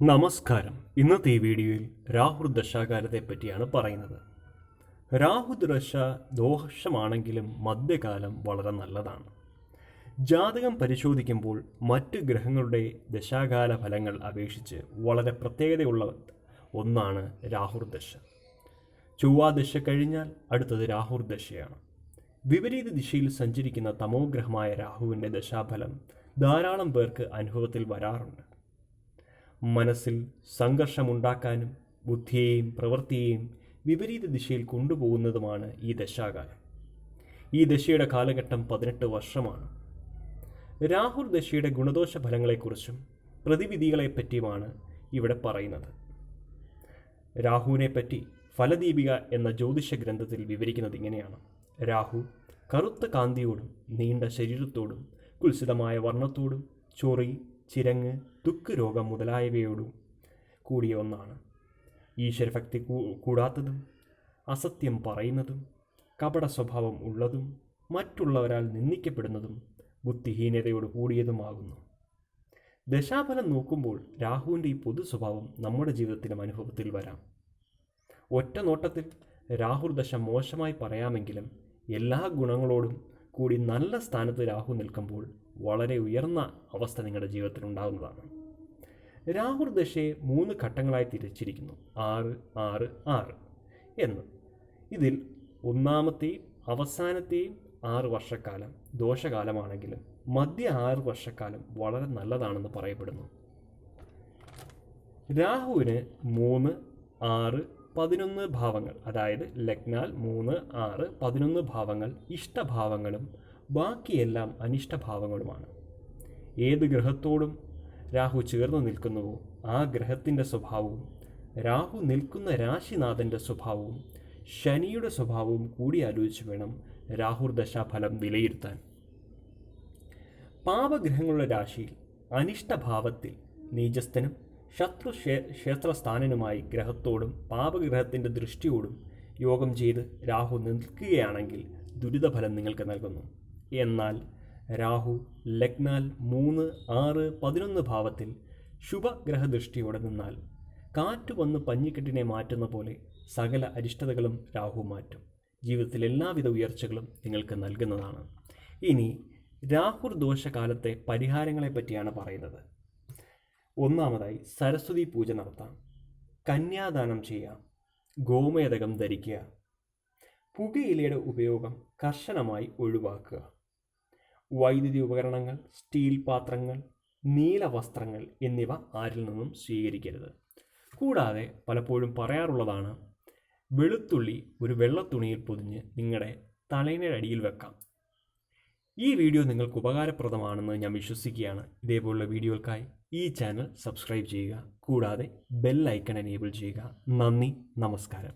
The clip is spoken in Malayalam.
നമസ്കാരം. ഇന്നത്തെ ഈ വീഡിയോയിൽ രാഹു ദശാകാലത്തെ പറ്റിയാണ് പറയുന്നത്. രാഹു ദശ ദോഷമാണെങ്കിലും മധ്യകാലം വളരെ നല്ലതാണ്. ജാതകം പരിശോധിക്കുമ്പോൾ മറ്റ് ഗ്രഹങ്ങളുടെ ദശാകാല ഫലങ്ങൾ അപേക്ഷിച്ച് വളരെ പ്രത്യേകതയുള്ള ഒന്നാണ് രാഹുർദശ. ചൊവ്വാദശ കഴിഞ്ഞാൽ അടുത്തത് രാഹുർദശയാണ്. വിപരീത ദിശയിൽ സഞ്ചരിക്കുന്ന തമോഗ്രഹമായ രാഹുവിൻ്റെ ദശാഫലം ധാരാളം പേർക്ക് അനുഭവത്തിൽ വരാറുണ്ട്. മനസ്സിൽ സംഘർഷമുണ്ടാക്കാനും ബുദ്ധിയെയും പ്രവൃത്തിയെയും വിപരീത ദിശയിൽ കൊണ്ടുപോകുന്നതുമാണ് ഈ ദശാകാലം. ഈ ദശയുടെ കാലഘട്ടം 18 വർഷമാണ്. രാഹുർ ദശയുടെ ഗുണദോഷ ഫലങ്ങളെക്കുറിച്ചും പ്രതിവിധികളെപ്പറ്റിയുമാണ് ഇവിടെ പറയുന്നത്. രാഹുവിനെ പറ്റി ഫലദീപിക എന്ന ജ്യോതിഷ ഗ്രന്ഥത്തിൽ വിവരിക്കുന്നത് ഇങ്ങനെയാണ്. രാഹു കറുത്ത കാന്തിയോടും നീണ്ട ശരീരത്തോടും കുൽസിതമായ വർണ്ണത്തോടും ചൊറി, ചിരങ്ങ്, ത്വക്ക് രോഗം മുതലായവയോടും കൂടിയ ഒന്നാണ്. ഈശ്വരഭക്തി കൂടാത്തതും അസത്യം പറയുന്നതും കപട സ്വഭാവം ഉള്ളതും മറ്റുള്ളവരാൽ നിന്ദിക്കപ്പെടുന്നതും ബുദ്ധിഹീനതയോട് കൂടിയതുമാകുന്നു. ദശാഫലം നോക്കുമ്പോൾ രാഹുവിൻ്റെ ഈ പൊതു സ്വഭാവം നമ്മുടെ ജീവിതത്തിലും അനുഭവത്തിൽ വരാം. ഒറ്റ നോട്ടത്തിൽ രാഹുർദശ മോശമായി പറയാമെങ്കിലും എല്ലാ ഗുണങ്ങളോടും കൂടി നല്ല സ്ഥാനത്ത് രാഹു നിൽക്കുമ്പോൾ വളരെ ഉയർന്ന അവസ്ഥ നിങ്ങളുടെ ജീവിതത്തിൽ ഉണ്ടാകുന്നതാണ്. രാഹുർ ദശയെ 3 ഘട്ടങ്ങളായി തിരിച്ചിരിക്കുന്നു. 6, 6, 6 എന്ന്. ഇതിൽ ഒന്നാമത്തെയും അവസാനത്തെയും 6 വർഷക്കാലം ദോഷകാലമാണെങ്കിലും മധ്യ 6 വർഷക്കാലം വളരെ നല്ലതാണെന്ന് പറയപ്പെടുന്നു. രാഹുവിന് 3, 6, 11 ഭാവങ്ങൾ, അതായത് ലഗ്നാൽ 3, 6, 11 ഭാവങ്ങൾ ഇഷ്ടഭാവങ്ങളും ബാക്കിയെല്ലാം അനിഷ്ടഭാവങ്ങളുമാണ്. ഏത് ഗ്രഹത്തോടും രാഹു ചേർന്ന് നിൽക്കുന്നുവോ ആ ഗ്രഹത്തിൻ്റെ സ്വഭാവവും രാഹു നിൽക്കുന്ന രാശിനാഥൻ്റെ സ്വഭാവവും ശനിയുടെ സ്വഭാവവും കൂടി ആലോചിച്ച് വേണം രാഹുർ ദശാഫലം വിലയിരുത്താൻ. പാപഗ്രഹങ്ങളുടെ രാശിയിൽ അനിഷ്ടഭാവത്തിൽ നീചസ്ഥനും ശത്രു ക്ഷേത്രസ്ഥാനനുമായി ഗ്രഹത്തോടും പാപഗ്രഹത്തിൻ്റെ ദൃഷ്ടിയോടും യോഗം ചെയ്ത് രാഹു നിൽക്കുകയാണെങ്കിൽ ദുരിതഫലം നിങ്ങൾക്ക് നൽകുന്നു. എന്നാൽ രാഹു ലഗ്നാൽ 3, 6, 11 ഭാവത്തിൽ ശുഭഗ്രഹദൃഷ്ടിയോടെ നിന്നാൽ കാറ്റ് വന്ന് പഞ്ഞിക്കെട്ടിനെ മാറ്റുന്ന പോലെ സകല അരിഷ്ടതകളും രാഹു മാറ്റും. ജീവിതത്തിൽ എല്ലാവിധ ഉയർച്ചകളും നിങ്ങൾക്ക് നൽകുന്നതാണ്. ഇനി രാഹുർ ദോഷകാലത്തെ പരിഹാരങ്ങളെ പറ്റിയാണ് പറയുന്നത്. ഒന്നാമതായി സരസ്വതി പൂജ നടത്താം, കന്യാദാനം ചെയ്യാം, ഗോമേതകം ധരിക്കുക, പുകയിലയുടെ ഉപയോഗം കർശനമായി ഒഴിവാക്കുക, വൈദ്യുതി ഉപകരണങ്ങൾ, സ്റ്റീൽ പാത്രങ്ങൾ, നീല വസ്ത്രങ്ങൾ എന്നിവ ആരിൽ നിന്നും സ്വീകരിക്കരുത്. കൂടാതെ പലപ്പോഴും പറയാറുള്ളതാണ്, വെളുത്തുള്ളി ഒരു വെള്ളത്തുണിയിൽ പൊതിഞ്ഞ് നിങ്ങളുടെ തലയിണയുടെ അടിയിൽ വെക്കാം. ഈ വീഡിയോ നിങ്ങൾക്ക് ഉപകാരപ്രദമാണെന്ന് ഞാൻ വിശ്വസിക്കുകയാണ്. ഇതേപോലുള്ള വീഡിയോകൾക്കായി ഈ ചാനൽ സബ്സ്ക്രൈബ് ചെയ്യുക. കൂടാതെ ബെൽ ഐക്കൺ എനേബിൾ ചെയ്യുക. നന്ദി, നമസ്കാരം.